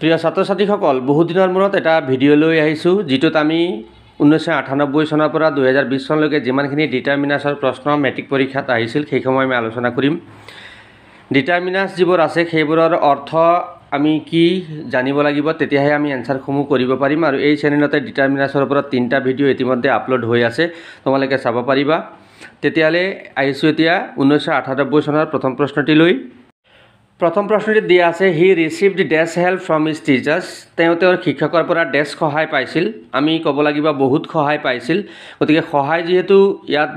প্ৰিয় ছাত্ৰ ছাত্ৰীসকল বহুত দিনৰ মূৰত এটা ভিডিঅ' লৈ আহিছোঁ যিটোত আমি 1998 চনৰ পৰা 2020 চনলৈকে যিমানখিনি ডিটাৰমিনাছৰ প্ৰশ্ন মেট্ৰিক পৰীক্ষাত আহিছিল সেই সময় আমি আলোচনা কৰিম। ডিটাৰমিনাছ যিবোৰ আছে সেইবোৰৰ অৰ্থ আমি কি জানিব লাগিব, তেতিয়াহে আমি এনসাৰসমূহ কৰিব পাৰিম। আৰু এই চেনেলতে ডিটাৰমিনাছৰ ওপৰত 3টা ভিডিঅ' ইতিমধ্যে আপলোড হৈ আছে, তোমালোকে চাব পাৰিবা। তেতিয়ালে আহিছোঁ এতিয়া 1998 চনৰ প্ৰথম প্ৰশ্নটি লৈ। প্ৰথম প্ৰশ্নটি দিয়া আছে he received dash help from his teachers. তেওঁৰ শিক্ষকৰ পৰা ডেছ সহায় পাইছিল। আমি ক'ব লাগিব বহুত সহায় পাইছিল। গতিকে সহায় যিহেতু ইয়াত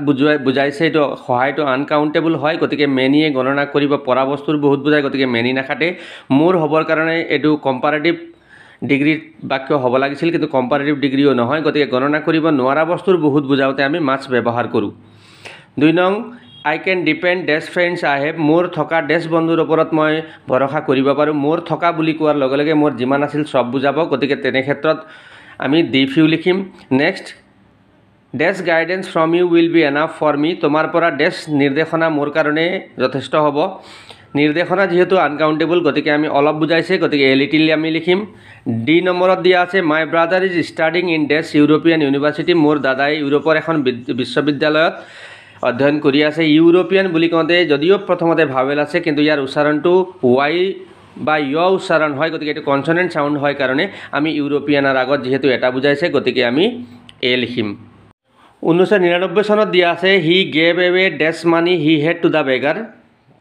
বুজাইছে, এইটো সহায়টো আনকাউণ্টেবল হয়, গতিকে মেনিয়ে গণনা কৰিব পৰা বস্তুৰ বহুত বুজায়, গতিকে মেনি নাখাতে। মোৰ হ'বৰ কাৰণে এইটো কম্পাৰেটিভ ডিগ্ৰীৰ বাক্য হ'ব লাগিছিল, কিন্তু কম্পাৰেটিভ ডিগ্ৰীও নহয়, গতিকে গণনা কৰিব নোৱাৰা বস্তুৰ বহুত বুজাওঁতে আমি মাছ ব্যৱহাৰ কৰোঁ। 2 নং I can depend dash friends I have। মোৰ থকা ডেছ বন্ধুৰ ওপৰত মই ভৰসা কৰিব পাৰোঁ। মোৰ থকা বুলি কোৱাৰ লগে লগে মোৰ যিমান আছিল চব বুজাব, গতিকে তেনে ক্ষেত্ৰত আমি ডি ফিউ লিখিম। Next dash guidance from you will be enough for me. তোমাৰ পৰা ডেছ নিৰ্দেশনা মোৰ কাৰণে যথেষ্ট হ'ব। নিৰ্দেশনা যিহেতু আনকাউণ্টেবল, গতিকে আমি অলপ বুজাইছে, গতিকে এ লিটিল আমি লিখিম। ডি নম্বৰত দিয়া আছে my brother is studying in dash European university. মোৰ দাদাই ইউৰোপৰ এখন বিশ্ববিদ্যালয়ত অধ্যয়ন কৰি আছে। ইউৰোপিয়ান বুলি কওঁতে যদিও প্ৰথমতে ভাৱেল আছে, কিন্তু ইয়াৰ উচ্চাৰণটো ৱাই বা য় উচ্চাৰণ হয়, গতিকে এইটো কনচনেণ্ট চাউণ্ড হয় কাৰণে আমি ইউৰোপিয়ানৰ আগত যিহেতু এটা বুজাইছে, গতিকে আমি এ লিখিম। 1999 চনত দিয়া আছে he gave away dash money he had to the beggar.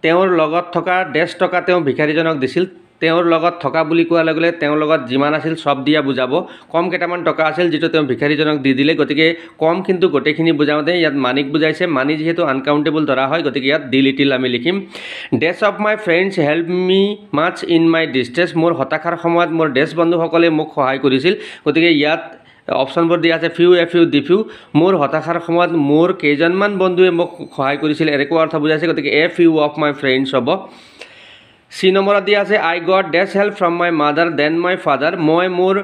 তেওঁৰ লগত থকা ডেছ টকা তেওঁ ভিখাৰীজনক দিছিল। তেওঁৰ লগত থকা বুলি কোৱাৰ লগে লগে তেওঁৰ লগত যিমান আছিল চব দিয়া বুজাব। কম কেইটামান টকা আছিল যিটো তেওঁ ভিখাৰীজনক দি দিলে, গতিকে কম কিন্তু গোটেইখিনি বুজাওঁতে ইয়াত মানিক বুজাইছে। মানি যিহেতু আনকাউণ্টেবল ধৰা হয়, গতিকে ইয়াত ডি লিটিল আমি লিখিম। Dash of my friends help me much in my distress. মোৰ হতাশাৰ সময়ত মোৰ ডেছ বন্ধুসকলে মোক সহায় কৰিছিল, গতিকে ইয়াত অপশ্যনবোৰ দিয়া আছে few a few D few. মোৰ হতাশাৰ সময়ত মোৰ কেইজনমান বন্ধুৱে মোক সহায় কৰিছিল এনেকুৱা অৰ্থ বুজাইছে, গতিকে a few of my friends হ'ব। চি নম্বৰত দিয়া আছে I got dash help from my mother then my father. মই মোৰ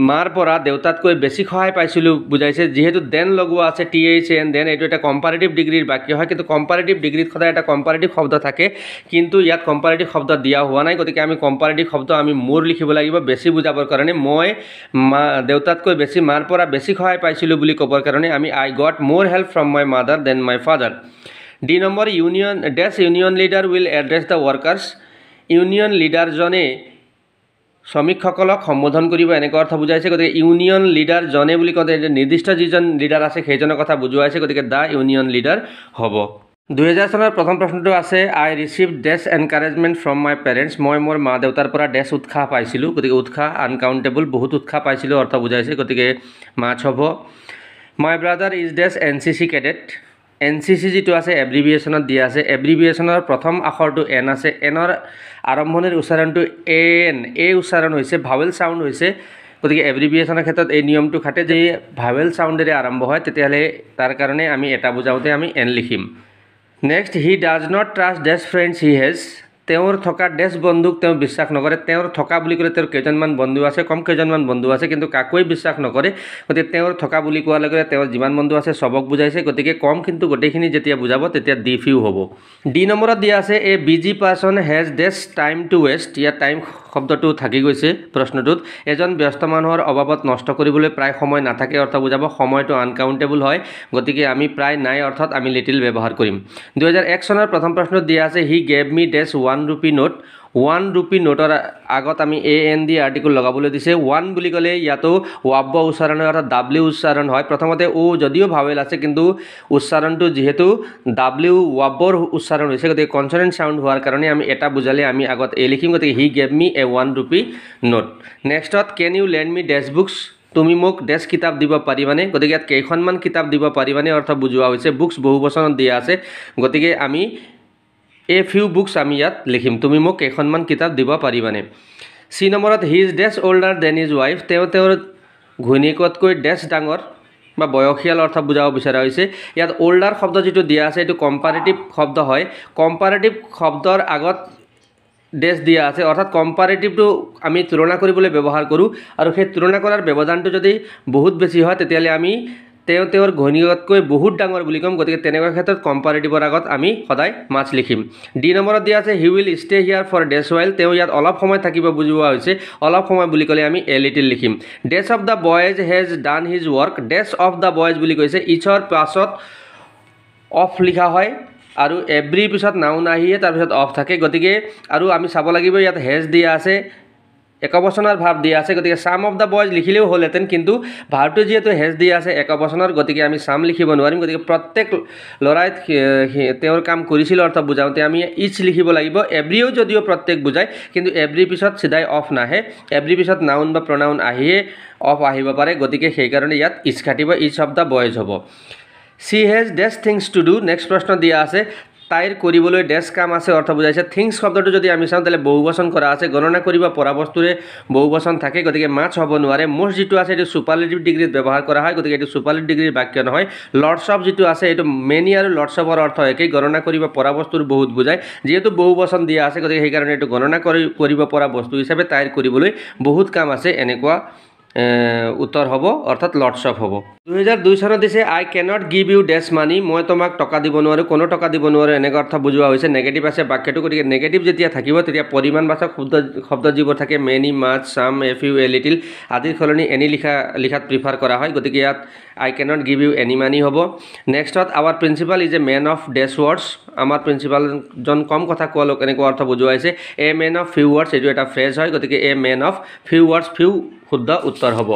মাৰ পৰা দেউতাতকৈ বেছি সহায় পাইছিলোঁ বুজাইছে। যিহেতু দেন লগোৱা আছে THN দেন, এইটো এটা কম্পাৰেটিভ ডিগ্ৰীৰ বাক্য হয়, কিন্তু কম্পাৰেটিভ ডিগ্ৰীত সদায় এটা কম্পাৰেটিভ শব্দ থাকে, কিন্তু ইয়াত কম্পাৰেটিভ শব্দ দিয়া হোৱা নাই, গতিকে আমি কম্পাৰেটিভ শব্দ আমি মোৰ লিখিব লাগিব বেছি বুজাবৰ কাৰণে। মই দেউতাতকৈ বেছি মাৰ পৰা বেছি সহায় পাইছিলোঁ বুলি ক'বৰ কাৰণে আমি আই গট মোৰ help from my mother then my father. D number union dash union leader will address the workers. ইউনিয়ন লিডাৰজনে শ্ৰমিকসকলক সম্বোধন কৰিব এনেকুৱা অৰ্থ বুজাইছে, গতিকে ইউনিয়ন লিডাৰজনে বুলি কওঁতে নিৰ্দিষ্ট যিজন লিডাৰ আছে সেইজনৰ কথা বুজোৱাইছে, গতিকে দ্য ইউনিয়ন লিডাৰ হ'ব। 2000 চনৰ প্ৰথম প্ৰশ্নটো আছে I receive dash encouragement from my parents. মই মোৰ মা দেউতাৰ পৰা ডেছ উৎসাহ পাইছিলোঁ, গতিকে উৎসাহ আনকাউণ্টেবল, বহুত উৎসাহ পাইছিলোঁ অৰ্থ বুজাইছে, গতিকে মাছ হ'ব। My brother is dash NCC cadet. NCC যিটো আছে এব্ৰিভিয়েশ্যনত দিয়া আছে। এব্ৰিভিয়েশ্যনৰ প্ৰথম আখৰটো এন আছে। এনৰ আৰম্ভণিৰ উচ্চাৰণটো এন, এই উচ্চাৰণ হৈছে ভাৱেল চাউণ্ড হৈছে, গতিকে এব্ৰিভিয়েশ্যনৰ ক্ষেত্ৰত এই নিয়মটো খাটে যে ভাৱেল চাউণ্ডেৰে আৰম্ভ হয়, তেতিয়াহ'লে তাৰ কাৰণে আমি এটা বুজাওঁতে আমি এন লিখিম। Next he does not trust dash friends he has. তেওঁৰ থকা ডেছ বন্ধুক তেওঁ বিশ্বাস নকৰে। তেওঁৰ থকা বুলি ক'লে তেওঁৰ কেইজনমান বন্ধু আছে, কম কেইজনমান বন্ধু আছে, কিন্তু কাকোৱে বিশ্বাস নকৰে, গতিকে তেওঁৰ থকা বুলি কোৱাৰ লগে লগে তেওঁৰ যিমান বন্ধু আছে চবক বুজাইছে, গতিকে কম কিন্তু গোটেইখিনি যেতিয়া বুজাব তেতিয়া ডি ফিউ হ'ব। ডি নম্বৰত দিয়া আছে a busy person has dash time to waste. ইয়াত টাইম শব্দটো থাকি গৈছে প্ৰশ্নটোত। এজন ব্যস্ত মানুহৰ অভাৱত নষ্ট কৰিবলৈ প্ৰায় সময় নাথাকে অৰ্থ বুজাব। সময়টো আনকাউণ্টেবল হয়, গতিকে আমি প্ৰায় নাই অৰ্থত আমি লিটিল ব্যৱহাৰ কৰিম। 2001 চনৰ প্ৰথম প্ৰশ্নত দিয়া আছে he gave me dash 1 rupee নোট। 1 rupee নোটৰ আগত আমি AND আৰ্টিকল লগাবলৈ দিছে। 1 বুলি ক'লে ইয়াতো ৱাব্য উচ্চাৰণ হয়, অৰ্থাৎ ডাব্লিউ উচ্চাৰণ হয়। প্ৰথমতে যদিও ভাৱেল আছে, কিন্তু উচ্চাৰণটো যিহেতু ডাব্লিউ ৱাব্যৰ উচ্চাৰণ হৈছে, গতিকে কনচনেণ্ট চাউণ্ড হোৱাৰ কাৰণে আমি এটা বুজালে আমি আগত এ লিখিম, গতিকে he gave me a 1 rupee note. নেক্সটত can you lend me dash books. তুমি মোক ডেছ কিতাপ দিব পাৰিবানে, গতিকে ইয়াত কেইখনমান কিতাপ দিব পাৰিবানে অৰ্থ বুজোৱা হৈছে। বুকছ বহু বচনত দিয়া আছে, গতিকে আমি এ ফিউ বুকছ আমি ইয়াত লিখিম, তুমি মোক কেইখনমান কিতাপ দিব পাৰিবানে। চি নম্বৰত he is dash older than his wife. তেওঁৰ ঘৈণীয়েকতকৈ ডেছ ডাঙৰ বা বয়সীয়াল অৰ্থ বুজাব বিচৰা হৈছে। ইয়াত অল্ডাৰ শব্দ যিটো দিয়া আছে এইটো কম্পাৰেটিভ শব্দ হয়। কম্পাৰেটিভ শব্দৰ আগত ডেছ দিয়া আছে, অৰ্থাৎ কম্পাৰেটিভটো আমি তুলনা কৰিবলৈ ব্যৱহাৰ কৰোঁ, আৰু সেই তুলনা কৰাৰ ব্যৱধানটো যদি বহুত বেছি হয় তেতিয়াহ'লে আমি তেওঁৰ ঘৈণীয়েকতকৈ বহুত ডাঙৰ বুলি ক'ম, গতিকে তেনেকুৱা ক্ষেত্ৰত কম্পাৰেটিভৰ আগত আমি সদায় মাছ লিখিম। ডি নম্বৰত দিয়া আছে he will stay here for dash while, তেওঁ ইয়াত অলপ সময় থাকিব বুজোৱা হৈছে, অলপ সময় বুলি ক'লে আমি এ লিটিল লিখিম। Dash of the boys has done his work, dash of the boys বুলি কৈছে, ইচৰ পাছত অফ লিখা হয় আৰু এভৰিৰ পিছত নাউন আহিয়ে তাৰপিছত অফ থাকে, গতিকে আৰু আমি চাব লাগিব ইয়াত হেজ দিয়া আছে, একবচনৰ ভাৱ দিয়া আছে, গতিকে চাম অফ দ্য বয়েজ লিখিলেও হ'লহেঁতেন, কিন্তু ভাৱটো যিহেতু হেজ দিয়া আছে একবচনৰ, গতিকে আমি চাম লিখিব নোৱাৰিম, গতিকে প্ৰত্যেক ল'ৰাই তেওঁৰ কাম কৰিছিল অৰ্থ বুজাওঁতে আমি ইচ লিখিব লাগিব। এভৰিও যদিও প্ৰত্যেক বুজায়, কিন্তু এভৰিৰ পিছত চিধাই অফ নাহে, এভৰিৰ পিছত নাউন বা প্ৰনাউন আহিয়ে অফ আহিব পাৰে, গতিকে সেইকাৰণে ইয়াত ইচ খাটিব, ইচ অফ দ্য বয়েজ হ'ব। She has dash things to do, next প্ৰশ্ন দিয়া আছে তাইৰ কৰিবলৈ ডেছ কাম আছে অৰ্থ বুজাইছে। থিংছ শব্দটো যদি আমি চাওঁ তাহলে বহুবচন কৰা আছে, গণনা কৰিব পৰা বস্তুৰে বহুবচন থাকে, গতিকে মাছ হ'ব নোৱাৰে। মোষ্ট যিটো আছে এইটো সুপাৰলেটিভ ডিগ্ৰীত ব্যৱহাৰ কৰা হয়, গতিকে এইটো সুপাৰলেটিভ ডিগ্ৰীৰ বাক্য নহয়। লৰ্ডছ অফ যিটো আছে এইটো মেনি আৰু লৰ্ডছ অফৰ অৰ্থ একেই, গণনা কৰিব পৰা বস্তুৰ বহুত বুজায়, যিহেতু বহুবচন দিয়া আছে গতিকে সেইকাৰণে এইটো গণনা কৰিব পৰা বস্তু হিচাপে তাইৰ কৰিবলৈ বহুত কাম আছে এনেকুৱা উত্তৰ হ'ব, অৰ্থাৎ লৰ্ডছ অফ হ'ব। 2002 চনত দিছে আই কেনট গিভ ইউ ডেছ মানি, মই তোমাক টকা দিব নোৱাৰোঁ, কোনো টকা দিব নোৱাৰোঁ, এনেকুৱা অৰ্থ বুজোৱা হৈছে। নেগেটিভ আছে বাক্যটো, গতিকে নেগেটিভ যেতিয়া থাকিব তেতিয়া পৰিমাণবাচক শব্দ যিবোৰ থাকে মেনি, মাছ, চাম, এ ফিউ, এ লিটিল আদিৰ সলনি এনি লিখাত প্ৰিফাৰ কৰা হয়, গতিকে ইয়াত I cannot give you any money হ'ব। নেক্সটত our principal is a man of dash words, আমাৰ প্ৰিন্সিপালজন কম কথা কোৱা লোক, এনেকুৱা অৰ্থ বুজোৱা হৈছে। A man of few words এইটো এটা ফ্ৰেজ হয়, গতিকে a man of few words, few শুদ্ধ উত্তৰ হ'ব।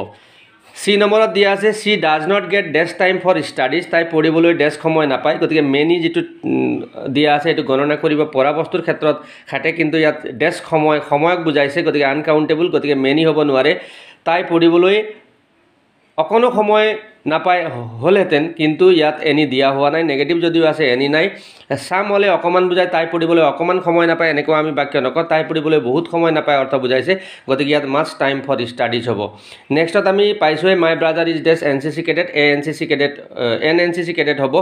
চি নম্বৰত দিয়া আছে she does not get dash time for studies, তাই পঢ়িবলৈ ডেছ সময় নাপায়, গতিকে মেনি যিটো দিয়া আছে এইটো গণনা কৰিব পৰা বস্তুৰ ক্ষেত্ৰত খাটে, কিন্তু ইয়াত ডেছ সময়ক বুজাইছে, গতিকে আনকাউণ্টেবল, গতিকে মেনি হ'ব নোৱাৰে। তাই পঢ়িবলৈ অকণো সময় নাপায় হ'লহেঁতেন, কিন্তু ইয়াত এনি দিয়া হোৱা নাই, নেগেটিভ যদিও আছে এনি নাই। চাম হ'লে অকণমান বুজায়, তাই পঢ়িবলৈ অকণমান সময় নাপায় এনেকুৱা আমি বাক্য নকওঁ, তাই পঢ়িবলৈ বহুত সময় নাপায় অৰ্থ বুজাইছে, গতিকে ইয়াত মাছ টাইম ফৰ ষ্টাডিজ হ'ব। নেক্সটত আমি পাইছোঁৱে my brother is dash N C C cadet, N C C cadet হ'ব।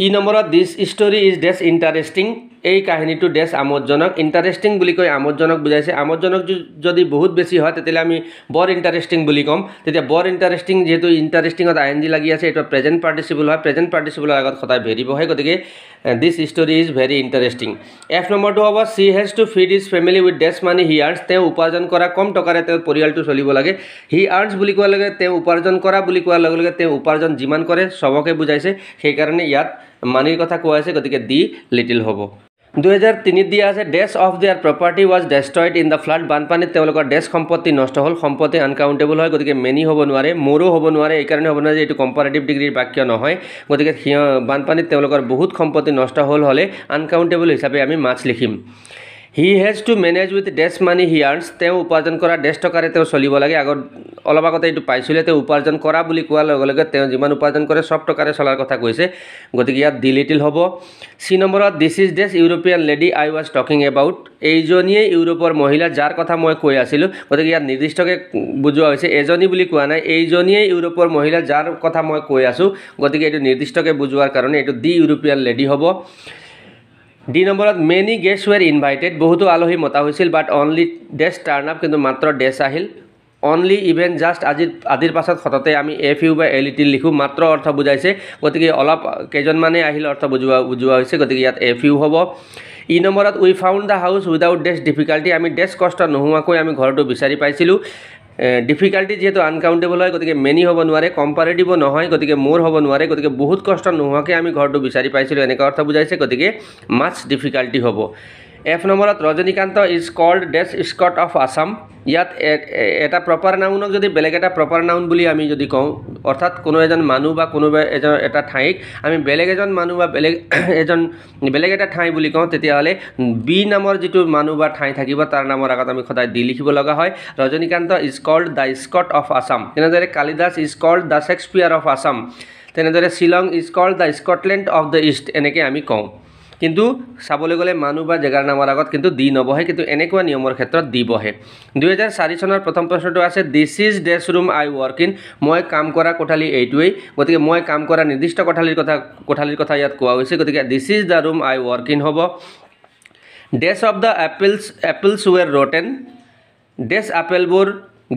ই নম্বৰত this story is dash interesting, এই কাহিনীটো ডেছ আমোদজনক, ইণ্টাৰেষ্টিং বুলি কৈ আমোদজনক বুজাইছে, আমোদজনক যদি বহুত বেছি হয় তেতিয়াহ'লে আমি বৰ ইণ্টাৰেষ্টিং বুলি ক'ম, তেতিয়া বৰ ইণ্টাৰেষ্টিং যিহেতু ইণ্টাৰেষ্টিঙত আই এন জি লাগি আছে এইটো প্ৰেজেণ্ট পাৰ্টিচিপল হয়, প্ৰেজেণ্ট পাৰ্টিচিপলৰ আগত সদায় ভেৰি বহে, গতিকে this story is very interesting. F নম্বৰটো হ'ব she has to feed his family with dash money he earns, তেওঁ উপাৰ্জন কৰা কম টকাৰে তেওঁৰ পৰিয়ালটো চলিব লাগে। হি আৰ্নছ বুলি কোৱাৰ লগে তেওঁ উপাৰ্জন কৰা বুলি কোৱাৰ লগে লগে তেওঁ উপাৰ্জন যিমান কৰে চবকে বুজাইছে, সেইকাৰণে ইয়াত মানিৰ কথা কোৱা হৈছে, গতিকে দি লিটিল হ'ব। 2003 দিয়া আছে dash of their property was destroyed in the flood, বানপানীত তেওঁলোকৰ ডেছ সম্পত্তি নষ্ট হ'ল, সম্পত্তি আনকাউণ্টেবল হয়, গতিকে মেনি হ'ব নোৱাৰে, মোৰো হ'ব নোৱাৰে, এইকাৰণে হ'ব নোৱাৰে যে এইটো কম্পাৰেটিভ ডিগ্ৰীৰ বাক্য নহয়, গতিকে বানপানীত তেওঁলোকৰ বহুত সম্পত্তি নষ্ট হ'লে আনকাউণ্টেবল হিচাপে আমি মাছ লিখিম। He has to manage with dash money he earns, তেওঁ উপাৰ্জন কৰা ডেছ টকাৰে তেওঁ চলিব লাগে, অলপ আগতে এইটো পাইছিলে, তেওঁ উপাৰ্জন কৰা বুলি কোৱাৰ লগে লগে তেওঁ যিমান উপাৰ্জন কৰে চব টকাৰে চলাৰ কথা কৈছে, গতিকে ইয়াত দি লিটিল হ'ব। চি নম্বৰত this is dash European lady I was talking about, এইজনীয়ে ইউৰোপৰ মহিলা যাৰ কথা মই কৈ আছিলোঁ, গতিকে ইয়াত নিৰ্দিষ্টকৈ বুজোৱা হৈছে, এজনী বুলি কোৱা নাই, এইজনীয়ে ইউৰোপৰ মহিলা যাৰ কথা মই কৈ আছোঁ, গতিকে এইটো নিৰ্দিষ্টকৈ বুজোৱাৰ কাৰণে এইটো দি ইউৰোপিয়ান লেডি হ'ব। ডি নম্বৰত মেনি গেষ্ট ৱেৰ ইনভাইটেড, বহুতো আলহী মতা হৈছিল, বাট অনলি ডেছ টাৰ্ণ আপ, কিন্তু মাত্ৰ ডেছ আহিল। অনলি, ইভেন, জাষ্ট আদিৰ পাছত সততে আমি এ ফিউ বা এ লিটিল লিখোঁ, মাত্ৰ অৰ্থ বুজাইছে, গতিকে অলপ কেইজনমানে আহিল অৰ্থ বুজোৱা হৈছে, গতিকে ইয়াত এ ফিউ হ'ব। ই নম্বৰত we found the house without dash difficulty, আমি ডেছ কষ্ট নোহোৱাকৈ আমি ঘৰটো বিচাৰি পাইছিলোঁ। ডিফিকাল্টি যিহেতু আনকাউণ্টেবল হয়, গতিকে মেনি হ'ব নোৱাৰে, কম্পাৰেটিভ নহয়, গতিকে মোৰ হ'ব নোৱাৰে, গতিকে বহুত কষ্ট নোহোৱাকৈ আমি ঘৰটো বিচাৰি পাইছিলোঁ এনেকুৱা অৰ্থ বুজাইছে, গতিকে মাছ ডিফিকাল্টি হ'ব। এফ নম্বৰত Rajanikanta is called dash Scott of Assam, ইয়াত এটা প্ৰপাৰ নাউনক যদি বেলেগ এটা প্ৰপাৰ নাউন বুলি আমি যদি কওঁ, অৰ্থাৎ কোনো এজন মানুহ বা কোনোবা এটা ঠাইক আমি বেলেগ এজন মানুহ বা বেলেগ এটা ঠাই বুলি কওঁ, তেতিয়াহ'লে বি নামৰ যিটো মানুহ বা ঠাই থাকিব তাৰ নামৰ আগত আমি সদায় দি লিখিব লগা হয়। Rajanikanta is called the Scott of Assam, তেনেদৰে Kalidas is called the Shakespeare of Assam, তেনেদৰে Shillong is called the Scotland of the East, এনেকৈ আমি কওঁ, কিন্তু চাবলৈ গ'লে মানুহ বা জেগাৰ নামৰ আগত কিন্তু দি নবহে, কিন্তু এনেকুৱা নিয়মৰ ক্ষেত্ৰত দি বহে। 2004 চনৰ প্ৰথম প্ৰশ্নটো আছে this is dash room I work in, মই কাম কৰা কোঠালি এইটোৱেই, গতিকে মই কাম কৰা নিৰ্দিষ্ট কোঠালিৰ কথা ইয়াত কোৱা হৈছে, গতিকে this is the room I work in হ'ব। ডেছ অফ দ্য এপলছ ৱেৰ ৰটেন, ডেছ আপেলবোৰ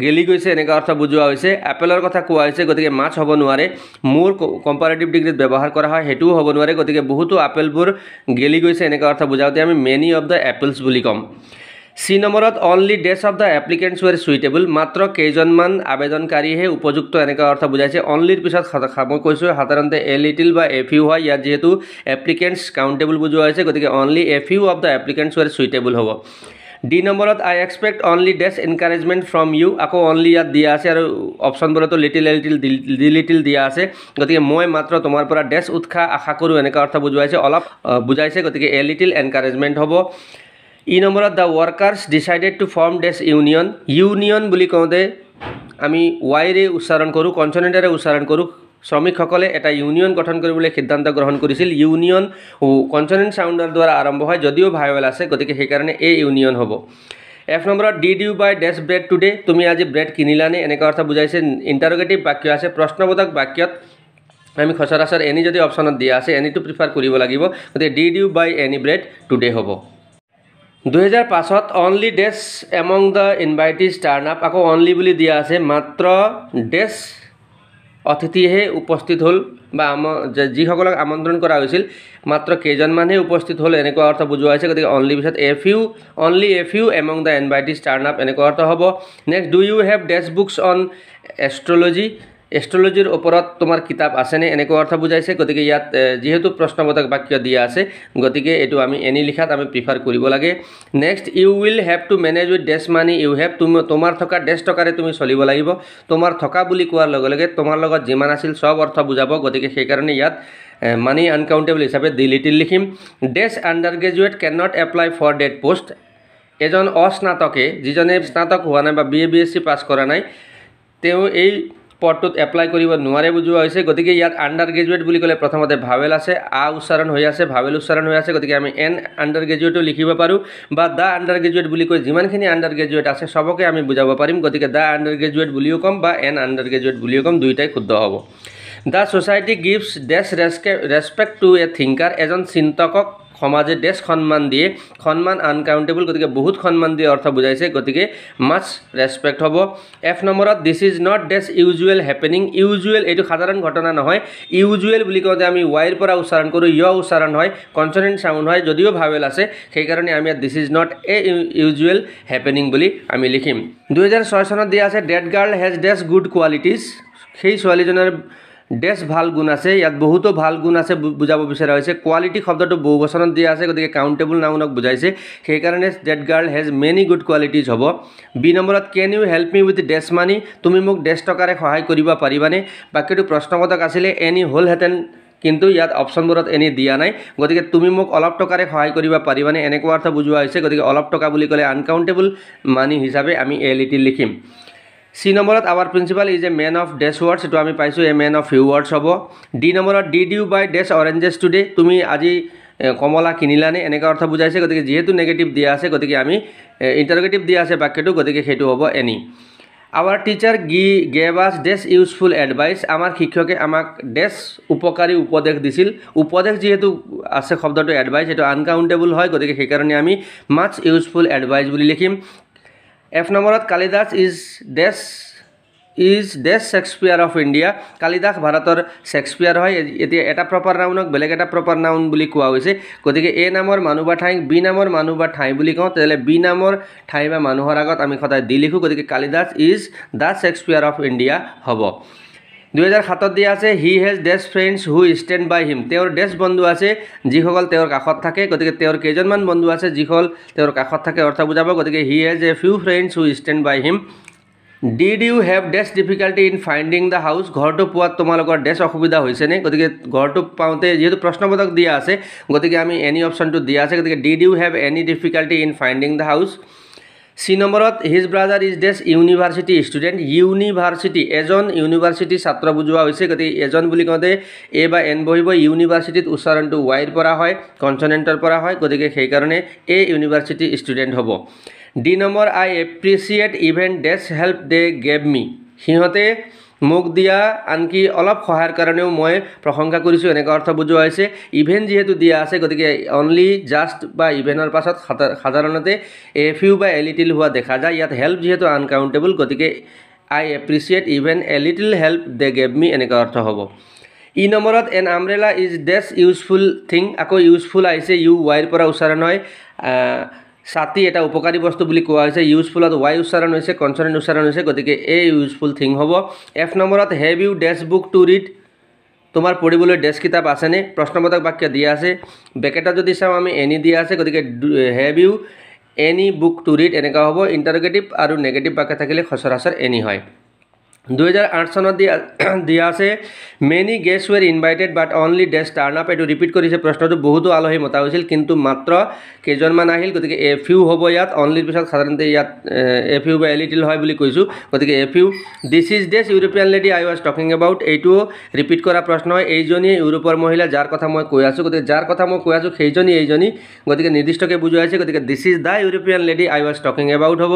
গেলি গৈছে এনেকা অৰ্থ বুজোৱা হৈছে আপেলৰ কথা কোৱা হৈছে গতিকে মাছ হ'ব নোৱাৰে মোৰ কম্পাৰেটিভ ডিগ্ৰীত ব্যৱহাৰ কৰা হয় হেতুও হ'ব নোৱাৰে গতিকে বহুতো আপেলবোৰ গেলি গৈছে এনেকা অৰ্থ বুজাওতে আমি মেনি অফ দ্য এপলছ বুলি কম সি নম্বৰত only dash of the applicants were suitable মাত্ৰ কেইজনমান আবেদনকাৰীহে উপযুক্ত এনেকা অৰ্থ বুজাইছে অনলিৰ পিছত মই কৈছোঁ সাধাৰণতে এ লিটিল বা এ ফিউ হয় ইয়াত যেহেতু এপ্লিকেণ্টছ কাউণ্টেবল বুজোৱা হৈছে গতিকে only a few of the applicants were suitable হ'ব ডি নম্বৰত I expect only dash encouragement from you আকৌ অনলি ইয়াত দিয়া আছে আৰু অপশ্যনবোৰতো লিটিল লিটিল দিয়া আছে গতিকে মই মাত্ৰ তোমাৰ পৰা ডেছ উৎসাহ আশা কৰোঁ এনেকা অৰ্থ বুজোৱাইছে অলপ বুজাইছে গতিকে এ লিটিল এনকাৰেজমেণ্ট হ'ব ই নম্বৰত the workers decided to form dash union বুলি কওঁতে আমি ৱাইৰে উচ্চাৰণ কৰোঁ কনচনেণ্টেৰে উচ্চাৰণ কৰোঁ শ্ৰমিকসকলে এটা ইউনিয়ন গঠন কৰিবলৈ সিদ্ধান্ত গ্ৰহণ কৰিছিল ইউনিয়ন কনচনেণ্ট চাউণ্ডৰ দ্বাৰা আৰম্ভ হয় যদিও ভাৱেল আছে গতিকে সেইকাৰণে এই ইউনিয়ন হ'ব এফ নম্বৰত did you buy dash bread today তুমি আজি ব্ৰেড কিনিলানে এনেকুৱা অৰ্থ বুজাইছে ইণ্টাৰোগেটিভ বাক্য আছে প্ৰশ্নবোধক বাক্যত আমি সচৰাচৰ এনি যদি অপশ্যনত দিয়া আছে এনিটো প্ৰিফাৰ কৰিব লাগিব গতিকে did you buy any bread today হ'ব 2005ত only dash among the invitees turn up আকৌ অনলি বুলি দিয়া আছে মাত্ৰ ডেছ অতিথিহে উপস্থিত হ'ল বা যিসকলক আমন্ত্ৰণ কৰা হৈছিল মাত্ৰ কেইজনমানহে উপস্থিত হ'ল এনেকুৱা অৰ্থ বুজোৱা হৈছে গতিকে অনলি পিছত only a few among the invitees turn up এনেকুৱা অৰ্থ হ'ব next do you have dash books on এষ্ট্ৰলজিৰ ওপৰত তোমাৰ কিতাপ আছেনে এনেকুৱা অৰ্থ বুজাইছে গতিকে ইয়াত যেহেতু প্ৰশ্নবোধক বাক্য দিয়া আছে গতিকে এইটো আমি এনি লিখাত আমি প্ৰিফাৰ কৰিব লাগে next you will have to manage with dash money you have তোমাৰ থকা ডেছ টকাৰে তুমি চলিব লাগিব তোমাৰ থকা বুলি কোৱাৰ লগে লগে তোমাৰ লগত যিমান আছিল সব অৰ্থ বুজাব গতিকে সেইকাৰণে ইয়াত মানি আনকাউণ্টেবল হিচাপে দি লিটিল লিখিম dash undergraduate can not apply for that post এজন অস্নাতকে যিজনে স্নাতক হোৱা নাই বা BA-BSc পাছ কৰা নাই তেওঁ এই পদটোত এপ্লাই কৰিব নোৱাৰে বুজোৱা হৈছে গতিকে ইয়াত আণ্ডাৰ গ্ৰেজুৱেট বুলি ক'লে প্ৰথমতে ভাৱেল আছে উচ্চাৰণ হৈ আছে ভাৱেল উচ্চাৰণ হৈ আছে গতিকে আমি এন আণ্ডাৰ গ্ৰেজুৱেটো লিখিব পাৰোঁ বা দ্য আণ্ডাৰ গ্ৰেজুৱেট বুলি কৈ যিমানখিনি আণ্ডাৰ গ্ৰেজুৱেট আছে সবকে আমি বুজাব পাৰিম গতিকে দ্য আণ্ডাৰ গ্ৰেজুৱেট বুলিও ক'ম বা এন আণ্ডাৰ গ্ৰেজুৱেট বুলিও ক'ম দুইটাই শুদ্ধ হ'ব the society gives dash respect to a thinker এজন চিন্তকক সমাজে ডেছ সন্মান দিয়ে সন্মান আনকাউণ্টেবল গতিকে বহুত সন্মান দিয়ে অৰ্থ বুজাইছে গতিকে মাছ ৰেছপেক্ট হ'ব এফ নম্বৰত this is not dash usual happening usual এইটো সাধাৰণ ঘটনা নহয় ইউজুৱেল বুলি কওঁতে আমি ৱাইৰ পৰা উচ্চাৰণ কৰোঁ উচ্চাৰণ হয় কনচনেণ্ট চাউণ্ড হয় যদিও ভাৱেল আছে সেইকাৰণে আমি ইয়াত this is not a usual happening বুলি আমি লিখিম 2006 চনত দিয়া আছে that girl has dash good qualities সেই ছোৱালীজনৰ ডেছ ভাল গুণ আছে ইয়াত বহুতো ভাল গুণ আছে বুজাব বিচৰা হৈছে কোৱালিটি শব্দটো বহু বচনত দিয়া আছে গতিকে কাউণ্টেবল নাউনক বুজাইছে সেইকাৰণে that girl has many good qualities হ'ব বি নম্বৰত can you help me with dash money তুমি মোক ডেছ টকাৰে সহায় কৰিব পাৰিবানে বাক্যটো প্ৰশ্নবোধক আছিলে এনি হ'লহেঁতেন কিন্তু ইয়াত অপশ্যনবোৰত এনি দিয়া নাই গতিকে তুমি মোক অলপ টকাৰে সহায় কৰিব পাৰিবানে এনেকুৱা অৰ্থ বুজোৱা হৈছে গতিকে অলপ টকা বুলি ক'লে আনকাউণ্টেবল মানি হিচাপে আমি এ লিটিল লিখিম সি নম্বৰত our principal is a man of dash words এইটো আমি পাইছোঁ a man of few words হ'ব ডি নম্বৰত did you buy dash oranges today তুমি আজি কমলা কিনিলানে এনেকুৱা অৰ্থ বুজাইছে গতিকে যিহেতু নেগেটিভ দিয়া আছে গতিকে আমি ইণ্টাৰোগেটিভ দিয়া আছে বাক্যটো গতিকে সেইটো হ'ব এনি আৱাৰ টিচাৰ গেভ আছ ডেছ ইউজফুল এডভাইচ আমাৰ শিক্ষকে আমাক ডেছ উপকাৰী উপদেশ দিছিল উপদেশ যিহেতু আছে শব্দটো এডভাইচ এইটো আনকাউণ্টেবল হয় গতিকে সেইকাৰণে আমি মাছ ইউজফুল এডভাইচ বুলি লিখিম এফ নম্বৰত Kalidas is dash Shakespeare of India Kalidas ভাৰতৰ শেক্সপিয়াৰ হয় এতিয়া এটা প্ৰপাৰ নাউনক বেলেগ এটা প্ৰপাৰ নাউন বুলি কোৱা হৈছে গতিকে এ নামৰ মানুহ বা ঠাই বি নামৰ মানুহ বা ঠাই বুলি কওঁ তেতিয়াহ'লে বি নামৰ ঠাই বা মানুহৰ আগত আমি সদায় দি লিখোঁ গতিকে Kalidas is the Shakespeare of India হ'ব 2007 দিয়া আছে he has dash friends who stand by him তেওঁৰ ডেছ বন্ধু আছে যিসকল তেওঁৰ কাষত থাকে গতিকে তেওঁৰ কেইজনমান বন্ধু আছে যিসকল তেওঁৰ কাষত থাকে অৰ্থ বুজাব গতিকে he has a few friends who stand by him did you have dash difficulty in finding the house ঘৰটো পোৱাত তোমালোকৰ ডেছ অসুবিধা হৈছেনে গতিকে ঘৰটো পাওঁতে যিহেতু প্ৰশ্নবোধক দিয়া আছে গতিকে আমি এনি অপশ্যনটো দিয়া আছে গতিকে did you have any difficulty in finding the house C নম্বৰত his brother is dash university student university এজন ইউনিভাৰ্চিটি ছাত্ৰ বুজোৱা হৈছে গতিকে এজন বুলি কওঁতে এ বা এন বহিব ইউনিভাৰ্চিটিত উচ্চাৰণটো ৱাইৰ পৰা হয় কনচনেণ্টৰ পৰা হয় গতিকে সেইকাৰণে এ ইউনিভাৰ্চিটি ষ্টুডেণ্ট হ'ব D number I appreciate even dash help they gave me সিহঁতে মোক দিয়া আনকি অলপ সহায়ৰ কাৰণেও মই প্ৰশংসা কৰিছোঁ এনেকুৱা অৰ্থ বুজোৱা হৈছে ইভেন যিহেতু দিয়া আছে গতিকে অনলি জাষ্ট বা ইভেনৰ পাছত সাধাৰণতে এ ফিউ বা এ লিটিল হোৱা দেখা যায় ইয়াত হেল্প যিহেতু আনকাউণ্টেবল গতিকে I appreciate even a little help they gave me এনেকুৱা অৰ্থ হ'ব ই নম্বৰত an umbrella is dash useful thing আকৌ ইউজফুল আহিছে ইউ ৱাইৰ পৰা উচ্চাৰণ হয় ছাতি এটা উপকাৰী বস্তু বুলি কোৱা হৈছে ইউজফুলত ৱাই উচ্চাৰণ হৈছে কনচনেণ্ট উচ্চাৰণ হৈছে গতিকে এ ইউজফুল থিং হ'ব এফ নম্বৰত have you dash book to read তোমাৰ পঢ়িবলৈ ডেছ কিতাপ আছেনে প্ৰশ্নবোধক বাক্য দিয়া আছে বেকেটত যদি চাওঁ আমি এনি দিয়া আছে গতিকে have you any book to read এনেকুৱা হ'ব ইণ্টাৰগেটিভ আৰু নেগেটিভ বাক্য থাকিলে সচৰাচৰ এনি হয় 2008 চনত দিয়া আছে মেনি গেষ্ট ৱেৰ ইনভাইটেড বাট অনলি ডেছ টাৰ্ণ আপ এইটো ৰিপিট কৰিছে প্ৰশ্নটো বহুতো আলহী মতা হৈছিল কিন্তু মাত্ৰ কেইজনমান আহিল গতিকে এ ফিউ হ'ব ইয়াত অনলিৰ পিছত সাধাৰণতে ইয়াত এ ফিউ বা এ লিটিল হয় বুলি কৈছোঁ গতিকে a few this is dash European lady I was talking about এইটো ৰিপিট কৰা প্ৰশ্ন হয় এইজনী ইউৰোপৰ মহিলা যাৰ কথা মই কৈ আছোঁ গতিকে যাৰ কথা মই কৈ আছোঁ সেইজনী এইজনী গতিকে নিৰ্দিষ্টকৈ বুজোৱা হৈছে গতিকে this is the European lady I was talking about হ'ব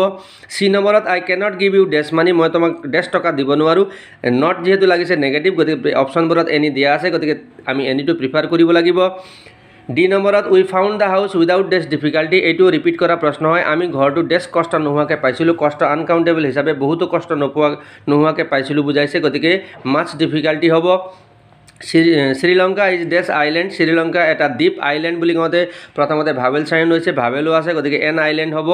চি নম্বৰত আই কেনট গিভ ইউ ডেছ মানি মই তোমাক ডেছ টকা দিব নোৱাৰোঁ নট যিহেতু লাগিছে নেগেটিভ গতিকে অপশ্যনবোৰত এনি দিয়া আছে গতিকে আমি এনিটো প্ৰিফাৰ কৰিব লাগিব ডি নম্বৰত we found the house without dash difficulty এইটো ৰিপিট কৰা প্ৰশ্ন হয় আমি ঘৰটো ডেছ কষ্ট নোহোৱাকৈ পাইছিলোঁ কষ্ট আনকাউণ্টেবল হিচাপে বহুতো কষ্ট নোহোৱাকৈ পাইছিলোঁ বুজাইছে গতিকে মাছ ডিফিকাল্টি হ'ব Sri Lanka is dash island Sri Lanka এটা দ্বীপ আইলেণ্ড বুলি কওঁতে প্ৰথমতে ভাৱেল চাইন হৈছে ভাৱেলো আছে গতিকে এন আইলেণ্ড হ'ব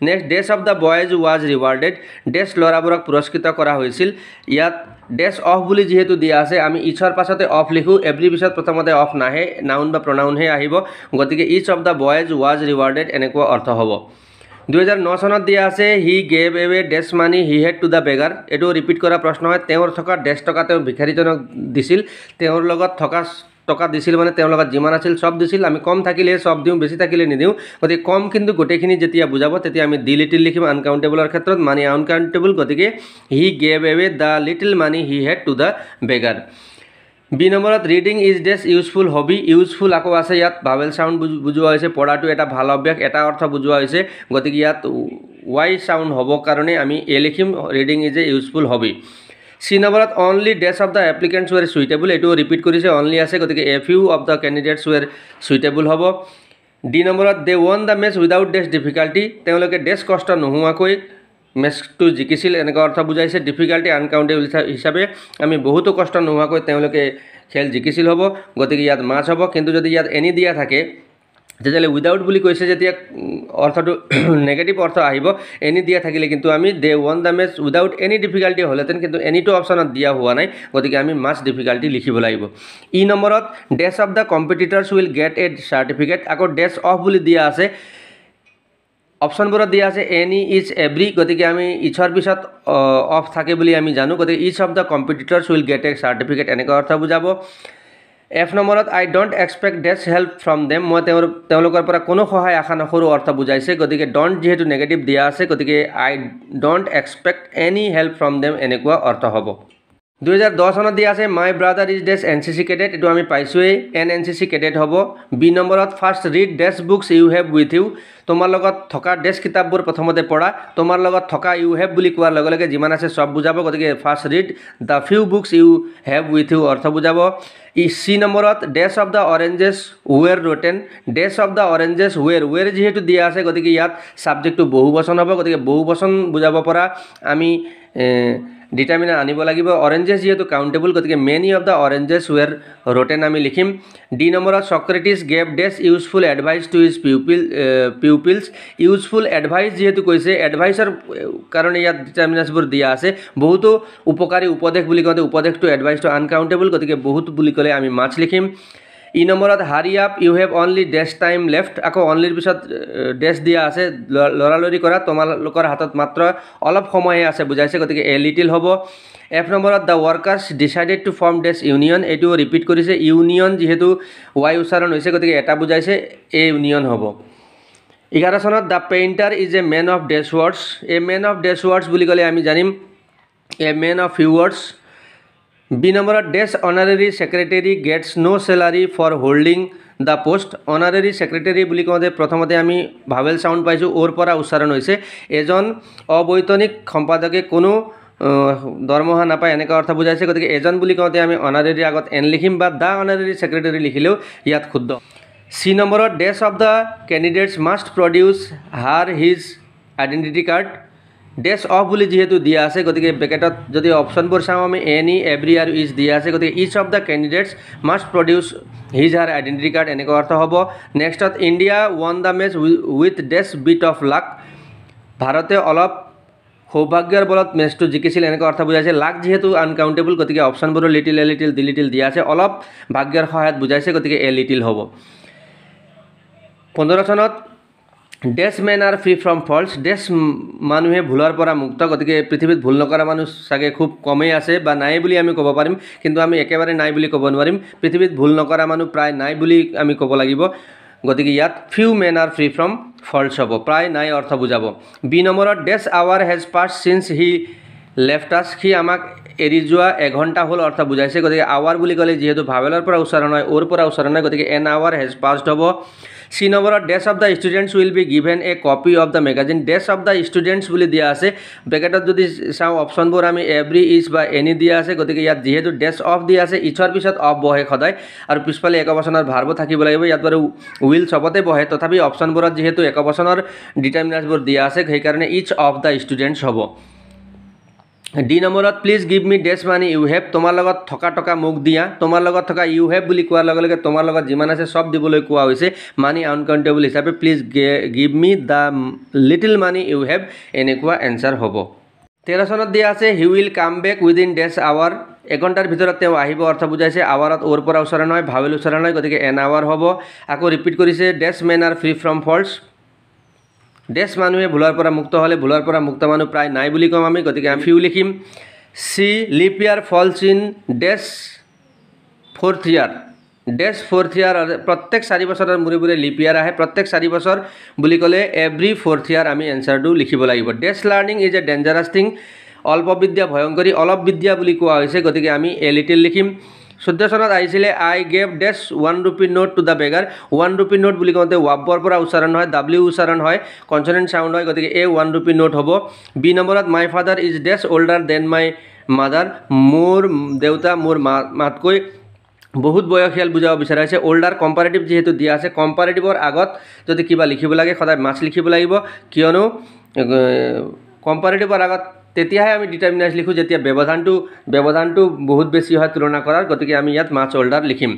next dash of the boys was rewarded dash ল'ৰাবোৰক পুৰস্কৃত কৰা হৈছিল ইয়াত ডেছ অফ বুলি যিহেতু দিয়া আছে আমি ইচৰ পাছতে অফ লিখোঁ এভৰি পিছত প্ৰথমতে অফ নাহে নাউন বা প্ৰনাউনহে আহিব গতিকে each of the boys was rewarded এনেকুৱা অৰ্থ হ'ব 2009 চনত দিয়া আছে he gave away dash money he had to the beggar এইটো ৰিপিট কৰা প্ৰশ্ন হয় তেওঁৰ থকা ডেছ টকা তেওঁ ভিখাৰীজনক দিছিল তেওঁৰ লগত থকা টকা দিছিল মানে তেওঁৰ লগত যিমান আছিল চব দিছিল আমি কম থাকিলে চব দিওঁ বেছি থাকিলে নিদিওঁ গতিকে কম কিন্তু গোটেইখিনি যেতিয়া বুজাব তেতিয়া আমি দি লিটিল লিখিম আনকাউণ্টেবলৰ ক্ষেত্ৰত মানি আনকাউণ্টেবল গতিকে he gave away the little money he had to the beggar B নম্বৰত reading is dash useful hobby useful আকৌ আছে ইয়াত ভাৱেল চাউণ্ড বুজোৱা হৈছে পঢ়াটো এটা ভাল অভ্যাস এটা অৰ্থ বুজোৱা হৈছে গতিকে ইয়াত ৱাই চাউণ্ড হ'ব কাৰণে আমি এ লিখিম reading is a useful hobby C নম্বৰত only dash of the applicants were suitable এইটো ৰিপিট কৰিছে অনলি আছে গতিকে a few of the candidates were suitable হ'ব ডি নম্বৰত they won the match without dash difficulty তেওঁলোকে dash কষ্ট নোহোৱাকৈ মেচটো জিকিছিল এনেকুৱা অৰ্থ বুজাইছে ডিফিকাল্টি আনকাউণ্টেবল হিচাপে আমি বহুতো কষ্ট নোহোৱাকৈ তেওঁলোকে খেল জিকিছিল হ'ব গতিকে ইয়াত মাছ হ'ব কিন্তু যদি ইয়াত এনি দিয়া থাকে তেতিয়াহ'লে উইদাউট বুলি কৈছে যেতিয়া অৰ্থটো নেগেটিভ অৰ্থ আহিব এনি দিয়া থাকিলে কিন্তু আমি they won the match without any difficulty হ'লেহেঁতেন কিন্তু এনিটো অপশ্যনত দিয়া হোৱা নাই গতিকে আমি মাছ ডিফিকাল্টি লিখিব লাগিব ই নম্বৰত dash of the competitors will get a certificate আকৌ ডেছ অফ বুলি দিয়া আছে অপশ্যনবোৰত দিয়া আছে এনি ইজ এভৰি গতিকে আমি ইচৰ পিছত অফ থাকে বুলি আমি জানো গতিকে each of the competitors will get a certificate এনেকুৱা অৰ্থ বুজাব এফ নম্বৰত I don't expect dash help from them মই তেওঁলোকৰ পৰা কোনো সহায় আশা নকৰোঁ অৰ্থ বুজাইছে গতিকে ডণ্ট যিহেতু নেগেটিভ দিয়া আছে গতিকে I don't expect any help from them এনেকুৱা অৰ্থ হ'ব 2010 চনত দিয়া আছে my brother is dash N C C cadet এইটো আমি পাইছোঁৱেই এন চি চি কেডেট হ'ব বি নম্বৰত first read dash books you have with you তোমাৰ লগত থকা ডেছ কিতাপবোৰ প্ৰথমতে পঢ়া তোমাৰ লগত থকা ইউ হেভ বুলি কোৱাৰ লগে লগে যিমান আছে চব বুজাব গতিকে first read the few books you have with you অৰ্থ বুজাব চি নম্বৰত dash of the oranges were rotten dash of the oranges were যিহেতু দিয়া আছে গতিকে ইয়াত ছাবজেক্টটো বহু বচন হ'ব গতিকে বহু বচন বুজাব পৰা আমি ডিটাৰমিনাৰ আনিব লাগিব অৰেঞ্জেছ যিহেতু কাউণ্টেবল গতিকে many of the oranges were rotten আমি লিখিম ডি নম্বৰত Socrates gave dash useful advice to his pupils useful advice যিহেতু কৈছে এডভাইচৰ কাৰণে ইয়াত ডিটাৰমিনাৰ্ছবোৰ দিয়া আছে বহুতো উপকাৰী উপদেশ বুলি কওঁতে উপদেশটো এডভাইচটো আনকাউণ্টেবল গতিকে বহুত বুলি ক'লে আমি মাছ লিখিম ই নম্বৰত hurry up you have only dash time left আকৌ অনলিৰ পিছত ডেছ দিয়া আছে লৰালৰি কৰা তোমালোকৰ হাতত মাত্ৰ অলপ সময়হে আছে বুজাইছে গতিকে এ লিটিল হ'ব এফ নম্বৰত the workers decided to form dash union এইটো ৰিপিট কৰিছে ইউনিয়ন যিহেতু ৱাই উচ্চাৰণ হৈছে গতিকে এটা বুজাইছে এ ইউনিয়ন হ'ব 11 চনত the painter is a man of dash words a man of dash words বুলি ক'লে আমি জানিম a man of few words B নম্বৰত dash honorary secretary gets no' salary for holding the post honorary secretary বুলি কওঁতে প্ৰথমতে আমি vowel sound পাইছোঁ অ'ৰ পৰা উচ্চাৰণ হৈছে এজন অবৈতনিক সম্পাদকে কোনো দৰমহা নাপায় এনেকুৱা অৰ্থ বুজাইছে। গতিকে এজন বুলি কওঁতে আমি অনাৰেৰী আগত এন লিখিম বা দ্য অনাৰেৰী ছেক্ৰেটাৰী লিখিলেও ইয়াত শুদ্ধ। চি নম্বৰত dash of the candidates must produce her his identity card. Dash of বুলি যিহেতু দিয়া আছে গতিকে ব্ৰেকেটত যদি অপশ্যনবোৰ চাওঁ আমি এনি এভৰি আৰু ইজ দিয়া আছে। গতিকে each of the candidates must produce his her identity card এনেকুৱা অৰ্থ হ'ব। নেক্সটত India won the match with dash bit of luck. ভাৰতে অলপ সৌভাগ্যৰ বলত মেচটো জিকিছিল এনেকুৱা অৰ্থ বুজাইছে। লাক যিহেতু আনকাউণ্টেবল গতিকে অপশ্যনবোৰো little a little the little দিয়া আছে। অলপ ভাগ্যৰ সহায়ত বুজাইছে গতিকে এ লিটিল হ'ব। 15 চনত ডেছ man are free from faults. ডেছ মানুহে ভুলৰ পৰা মুক্ত। গতিকে পৃথিৱীত ভুল নকৰা মানুহ চাগে খুব কমেই আছে বা নাই বুলি আমি ক'ব পাৰিম, কিন্তু আমি একেবাৰে নাই বুলি ক'ব নোৱাৰিম। পৃথিৱীত ভুল নকৰা মানুহ প্ৰায় নাই বুলি আমি ক'ব লাগিব। গতিকে ইয়াত few men are free from faults হ'ব, প্ৰায় নাই অৰ্থ বুজাব। বি নম্বৰত dash hour has passed since he left us. সি আমাক এৰি যোৱা এঘণ্টা হ'ল অৰ্থ বুজাইছে। গতিকে আৱাৰ বুলি ক'লে যিহেতু ভাৱেলৰ পৰা উচ্চাৰণ হয়, অ'ৰ পৰা উচ্চাৰণ হয়, গতিকে এন আৱাৰ হেজ পাছড হ'ব। চি নম্বৰত dash of the students will be given a copy of the magazine. Dash of the students বুলি দিয়া আছে। ব্ৰেকেটত যদি চাওঁ অপশ্যনবোৰ আমি এভৰি ইজ বা এনি দিয়া আছে। গতিকে ইয়াত যিহেতু ডেছ অফ দিয়া আছে ইচৰ পিছত অফ বহে সদায় আৰু পিছফালে একবচনৰ ভাৰ্বো থাকিব লাগিব। ইয়াত বাৰু উইল চবতে বহে, তথাপি অপশ্যনবোৰত যিহেতু একবচনৰ ডিটাৰমিনাৰ্ছবোৰ দিয়া আছে সেইকাৰণে ইচ অফ দ্য ষ্টুডেণ্টছ হ'ব। ডি নম্বৰত please give me dash money you have. তোমাৰ লগত থকা টকা মোক দিয়া। তোমাৰ লগত থকা ইউ হেভ বুলি কোৱাৰ লগে লগে তোমাৰ লগত যিমান আছে চব দিবলৈ কোৱা হৈছে। মানি আনকাউণ্টেবল হিচাপে please give me the little money you have এনেকুৱা এনচাৰ হ'ব। 13 চনত দিয়া আছে he will come back within dash hour. এঘণ্টাৰ ভিতৰত তেওঁ আহিব অৰ্থ বুজাইছে। আৱাৰত অ'ৰ পৰা উচ্চাৰণ হয়, ভাৱেল উচ্চাৰণ হয়, গতিকে এন আৱাৰ হ'ব। আকৌ ৰিপিট কৰিছে ডেছ man are free from faults. ডেছ মানুহে ভুলৰ পৰা মুক্ত হ'লে ভুলৰ পৰা মুক্ত মানুহ প্ৰায় নাই বুলি ক'ম আমি, গতিকে আমি ফিউ লিখিম। C leap year falls in dash fourth year. Dash fourth year প্ৰত্যেক 4 বছৰৰ মূৰে মূৰে লিপ ইয়াৰ আহে। প্ৰত্যেক 4 বছৰ বুলি ক'লে এভৰি ফ'ৰ্থ ইয়াৰ আমি এনচাৰটো লিখিব লাগিব। Dash learning is a dangerous thing. অল্প বিদ্যা ভয়ংকৰী, অলপ বিদ্যা বুলি কোৱা হৈছে, গতিকে আমি এ লিটিল লিখিম। 14 চনত আহিছিলে আই গেভ ডেছ 1 ৰূপী নোট টু দ্য বেগাৰ। 1 ৰূপী নোট বুলি কওঁতে ৱাবৰ পৰা উচ্চাৰণ হয়, ডাব্লিউ উচ্চাৰণ হয়, কনচনেণ্ট চাউণ্ড হয়, গতিকে এ 1 ৰূপী নোট হ'ব। বি নম্বৰত my father is dash older than my mother. মোৰ দেউতা মোৰ মাতকৈ বহুত বয়সীয়াল বুজাব বিচৰা হৈছে। অল্ডাৰ কম্পাৰেটিভ যিহেতু দিয়া আছে, কম্পাৰেটিভৰ আগত যদি কিবা লিখিব লাগে সদায় মাছ লিখিব লাগিব, কিয়নো কম্পাৰেটিভৰ আগত তেতিয়াহে আমি ডিটাৰমিনাৰ্ছ লিখোঁ যেতিয়া ব্যৱধানটো বহুত বেছি হয় তুলনা কৰাৰ, গতিকে আমি ইয়াত মাছ অল্ডাৰ লিখিম।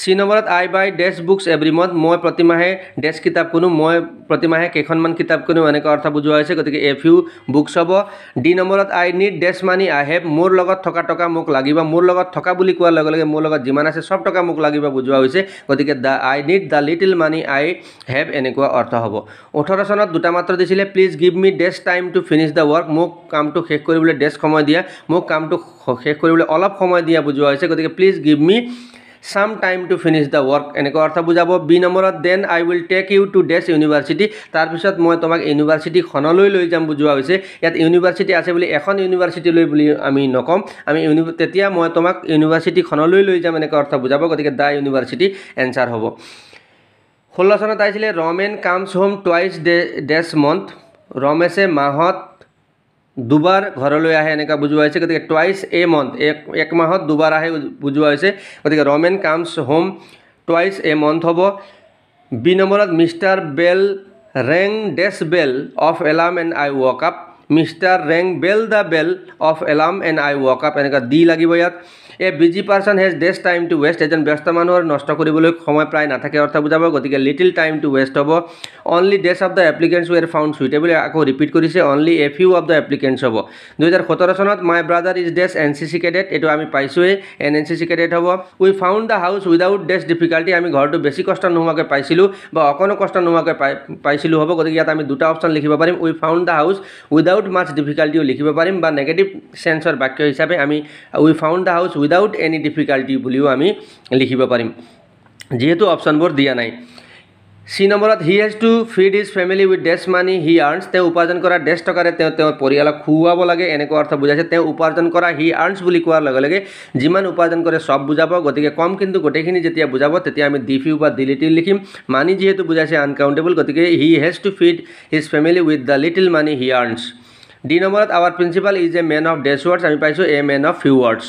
চি নম্বৰত আই বাই ডেছ বুকছ এভৰি মন্থ। মই প্ৰতিমাহে ডেছ কিতাপ কিনো, মই প্ৰতিমাহে কেইখনমান কিতাপ কিনো এনেকুৱা অৰ্থ বুজোৱা হৈছে, গতিকে এ ফিউ বুকছ হ'ব। ডি নম্বৰত আই need dash money I have. মোৰ লগত থকা টকা মোক লাগিব। মোৰ লগত থকা বুলি কোৱাৰ লগে লগে মোৰ লগত যিমান আছে চব টকা মোক লাগিব বুজোৱা হৈছে, গতিকে the I need the little money I have এনেকুৱা অৰ্থ হ'ব। 18 চনত দুটা মাত্ৰ দিছিলে please give me dash time to finish the work. মোক কামটো শেষ কৰিবলৈ ডেছ সময় দিয়া, মোক কামটো শেষ কৰিবলৈ অলপ সময় দিয়া বুজোৱা হৈছে, গতিকে please give me some time to finish the work এনেকুৱা অৰ্থ বুজাব। বি নম্বৰত then I will take you to dash university. তাৰপিছত মই তোমাক ইউনিভাৰ্চিটিখনলৈ লৈ যাম বুজোৱা হৈছে। ইয়াত ইউনিভাৰ্চিটি আছে বুলি এখন ইউনিভাৰ্চিটিলৈ বুলি আমি নকম, আমি তেতিয়া মই তোমাক ইউনিভাৰ্চিটিখনলৈ লৈ যাম এনেকুৱা অৰ্থ বুজাব, গতিকে দ্য ইউনিভাৰ্চিটি এনচাৰ হ'ব। 16 চনত আহিছিলে ৰমেন কামছ হোম টুৱাইছ ডেছ মন্থ। ৰমেশে মাহত দুবাৰ ঘৰলৈ আহে এনেকুৱা বুজোৱা হৈছে, গতিকে টুৱাইছ এ মন্থ এক মাহত দুবাৰ আহে বুজোৱা হৈছে, গতিকে Raman comes home twice a month হ'ব। বি নম্বৰত mister bell rang dash bell of alarm and I woke up. Mister rang bell the bell of alarm and I woke up এনেকুৱা দি লাগিব ইয়াত। A busy person has dash time to waste. এজন ব্যস্ত মানুহৰ নষ্ট কৰিবলৈ সময় প্ৰায় নাথাকে অৰ্থ বুজাব, গতিকে লিটিল টাইম টু ৱেষ্ট হ'ব। Only dash of the applicants were found suitable. আকৌ ৰিপিট কৰিছে only a few of the applicants হ'ব। 2017 চনত my brother is dash N C C cadet. এইটো আমি পাইছোঁৱেই, এন চি চি কেডেট হ'ব। We found the house without dash difficulty. আমি ঘৰটো বেছি কষ্ট নোহোৱাকৈ পাইছিলোঁ বা অকণো কষ্ট নোহোৱাকৈ পাইছিলোঁ হ'ব, গতিকে ইয়াত আমি দুটা অপশ্যন লিখিব পাৰিম। We found the house without much ডিফিকাল্টিও লিখিব পাৰিম, বা নেগেটিভ চেন্সৰ বাক্য হিচাপে আমি we found the house without any difficulty বুলিও আমি লিখিব পাৰিম, যিহেতু অপশ্যনবোৰ দিয়া নাই। চি নম্বৰত he has to feed his family with dash money he earns. তেওঁ উপাৰ্জন কৰা ডেছ টকাৰে তেওঁৰ পৰিয়ালক খুৱাব লাগে এনেকুৱা অৰ্থ বুজাইছে। তেওঁ উপাৰ্জন কৰা হি আৰ্নছ বুলি কোৱাৰ লগে লগে যিমান উপাৰ্জন কৰে চব বুজাব, গতিকে কম কিন্তু গোটেইখিনি যেতিয়া বুজাব তেতিয়া আমি ডি ফিউ বা ডি লিটিল লিখিম। মানি যিহেতু বুজাইছে আনকাউণ্টেবল, গতিকে he has to feed his family with the little money he earns. D নম্বৰত our principal is a man of dash words আমি পাইছোঁ a man of few words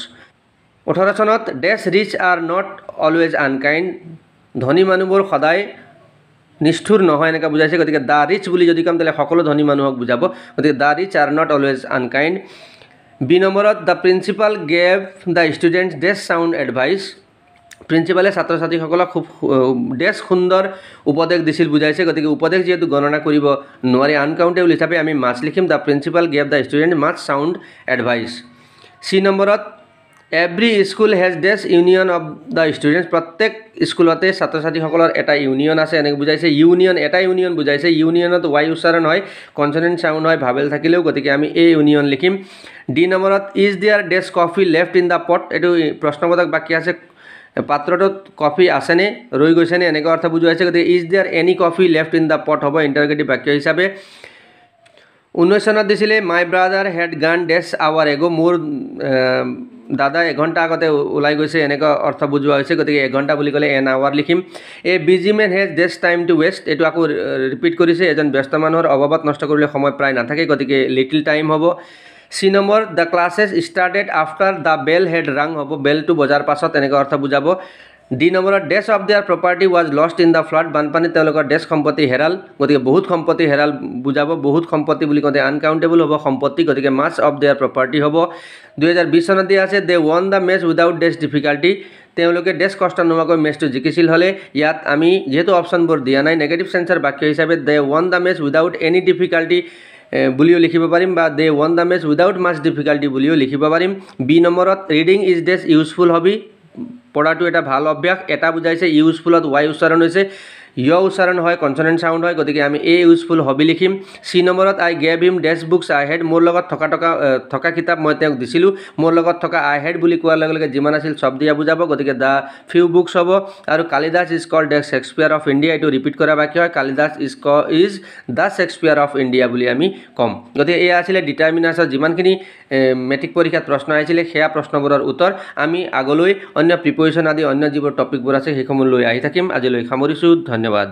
18 চনত dash rich are not always unkind ধনী মানুহবোৰ সদায় নিষ্ঠুৰ নহয় এনেকৈ বুজাইছে গতিকে দ্য ৰিচ বুলি যদি কম তেতিয়াহ'লে সকলো ধনী মানুহক বুজাব গতিকে the rich are not always unkind B নম্বৰত the principal gave the students dash sound advice প্ৰিন্সিপালে ছাত্ৰ ছাত্ৰীসকলক খুব ডেছ সুন্দৰ উপদেশ দিছিল বুজাইছে গতিকে উপদেশ যিহেতু গণনা কৰিব নোৱাৰি আনকাউণ্টেবল হিচাপে আমি মাছ লিখিম the principal gave the student much sound advice C নম্বৰত every school has dash union of the students প্ৰত্যেক স্কুলতে ছাত্ৰ ছাত্ৰীসকলৰ এটা ইউনিয়ন আছে এনেকৈ বুজাইছে ইউনিয়ন এটা ইউনিয়ন বুজাইছে ইউনিয়নত ৱাই উচ্চাৰণ হয় কনচনেণ্ট চাউণ্ড হয় ভাৱেল থাকিলেও গতিকে আমি এই ইউনিয়ন লিখিম ডি নম্বৰত is there dash coffee left in the pot এইটো প্ৰশ্নবোধক বাক্য আছে পাত্ৰটোত কফি আছেনে ৰৈ গৈছেনে এনেকৈ অৰ্থ বুজোৱাইছে গতিকে is there any coffee left in the pot হ'ব ইণ্টাৰগেটিভ বাক্য হিচাপে 19 চনত দিছিলে মাই ব্ৰাদাৰ হেড গান ডেছ আৱাৰ এগো মোৰ দাদা এঘণ্টা আগতে ওলাই গৈছে এনেকৈ অৰ্থ বুজোৱা হৈছে গতিকে এঘণ্টা বুলি ক'লে এন আৱাৰ লিখিম a busy man has dash time to waste এইটো আকৌ ৰিপিট কৰিছে এজন ব্যস্ত মানুহৰ অভাৱত নষ্ট কৰিলে সময় প্ৰায় নাথাকে গতিকে লিটিল টাইম হ'ব C number the classes started after the bell had rung হ'ব বেলটো বজাৰ পাছত এনেকৈ অৰ্থ বুজাব ডি নম্বৰত dash of their property was lost in the flood বানপানীত তেওঁলোকৰ ডেছ সম্পত্তি হেৰাল গতিকে বহুত সম্পত্তি হেৰাল বুজাব বহুত সম্পত্তি বুলি কওঁতে আনকাউণ্টেবল হ'ব সম্পত্তি গতিকে মাছ অফ দেয়াৰ প্ৰপাৰ্টি হ'ব 2020 চনত দিয়া আছে they won the match without dash difficulty তেওঁলোকে ডেছ কষ্ট নোহোৱাকৈ মেচটো জিকিছিল হ'লে ইয়াত আমি যিহেতু অপশ্যনবোৰ দিয়া নাই নেগেটিভ চেঞ্চৰ বাক্য হিচাপে they won the match without any difficulty বুলিও লিখিব পাৰিম বা they won the match without much difficulty বুলিও লিখিব পাৰিম বি নম্বৰত reading is dash useful hobby পঢ়াটো এটা ভাল অভ্যাস এটা বুজাইছে ইউজফুলত ৱাই উচ্চাৰণ হৈছে য় উচ্চাৰণ হয় কনচনেণ্ট চাউণ্ড হয় গতিকে আমি এ ইউজফুল হবি লিখিম চি নম্বৰত আই গেভ হিম ডেছ বুকছ আই হেড মোৰ লগত থকা কিতাপ মই তেওঁক দিছিলোঁ মোৰ লগত থকা আই হেড বুলি কোৱাৰ লগে লগে যিমান আছিল চব দিয়া বুজাব গতিকে দ্য ফিউ বুকছ হ'ব আৰু Kalidas is called the Shakespeare of India এইটো ৰিপিট কৰা বাক্য হয় Kalidas is the Shakespeare of India বুলি আমি ক'ম গতিকে এয়া আছিলে ডিটাৰমিনাৰ্ছৰ যিমানখিনি মেট্ৰিক পৰীক্ষাত প্ৰশ্ন আহিছিলে সেয়া প্ৰশ্নবোৰৰ উত্তৰ আমি আগলৈ অন্য প্ৰিপজিশ্যন আদি অন্য যিবোৰ টপিকবোৰ আছে সেইসমূহ লৈ আহি থাকিম আজিলৈ সামৰিছোঁ ধন্যবাদ।